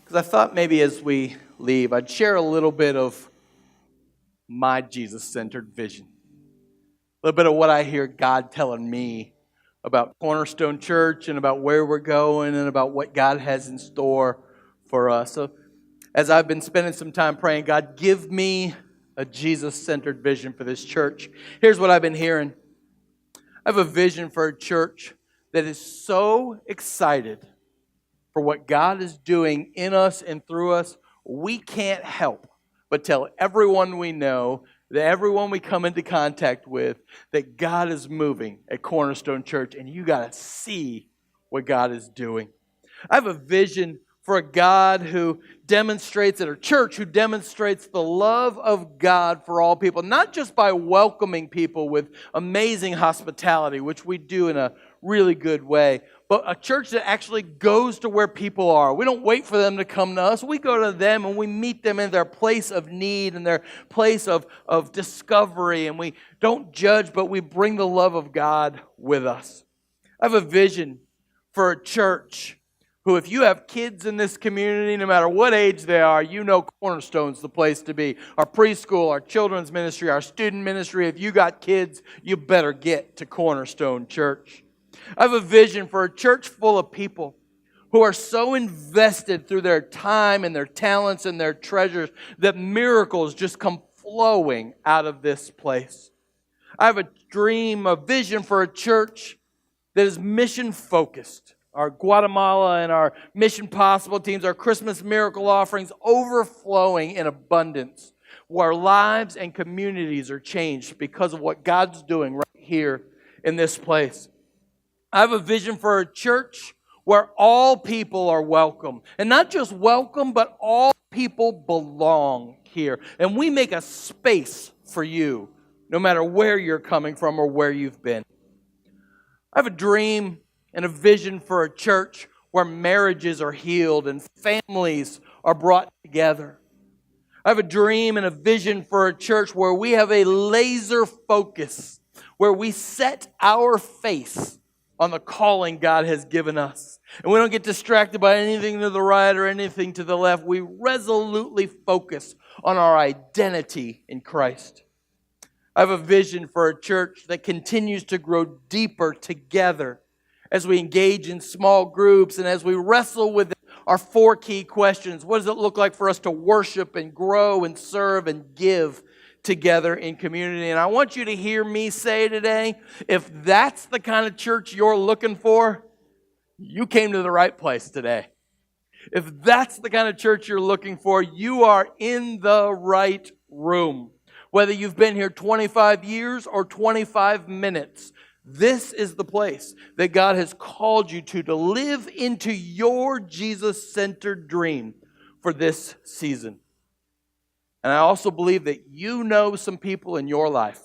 because I thought maybe as we leave, I'd share a little bit of my Jesus-centered vision. A little bit of what I hear God telling me about Cornerstone Church and about where we're going and about what God has in store for us. So as I've been spending some time praying, God, give me a Jesus-centered vision for this church. Here's what I've been hearing. I have a vision for a church that is so excited for what God is doing in us and through us, we can't help but tell everyone we know, that everyone we come into contact with, that God is moving at Cornerstone Church, and you got to see what God is doing. I have a vision for a God who demonstrates, at a church who demonstrates the love of God for all people, not just by welcoming people with amazing hospitality, which we do in a really good way, but a church that actually goes to where people are. We don't wait for them to come to us. We go to them and we meet them in their place of need and their place of discovery, and we don't judge, but we bring the love of God with us. I have a vision for a church who, if you have kids in this community, no matter what age they are, you know Cornerstone's the place to be. Our preschool, our children's ministry, our student ministry. If you got kids, you better get to Cornerstone Church. I have a vision for a church full of people who are so invested through their time and their talents and their treasures that miracles just come flowing out of this place. I have a dream, a vision for a church that is mission focused. Our Guatemala and our Mission Possible teams, our Christmas miracle offerings overflowing in abundance, where lives and communities are changed because of what God's doing right here in this place. I have a vision for a church where all people are welcome. And not just welcome, but all people belong here. And we make a space for you, no matter where you're coming from or where you've been. I have a dream and a vision for a church where marriages are healed and families are brought together. I have a dream and a vision for a church where we have a laser focus, where we set our face on the calling God has given us. And we don't get distracted by anything to the right or anything to the left. We resolutely focus on our identity in Christ. I have a vision for a church that continues to grow deeper together as we engage in small groups and as we wrestle with our 4 key questions. What does it look like for us to worship and grow and serve and give together in community? And I want you to hear me say today, if that's the kind of church you're looking for, you came to the right place today. If that's the kind of church you're looking for, you are in the right room. Whether you've been here 25 years or 25 minutes, this is the place that God has called you to live into your Jesus-centered dream for this season. And I also believe that you know some people in your life,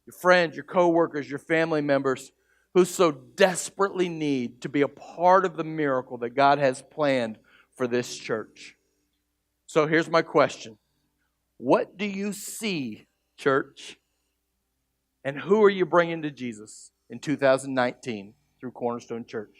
your friends, your coworkers, your family members, who so desperately need to be a part of the miracle that God has planned for this church. So here's my question. What do you see, church? And who are you bringing to Jesus in 2019 through Cornerstone Church?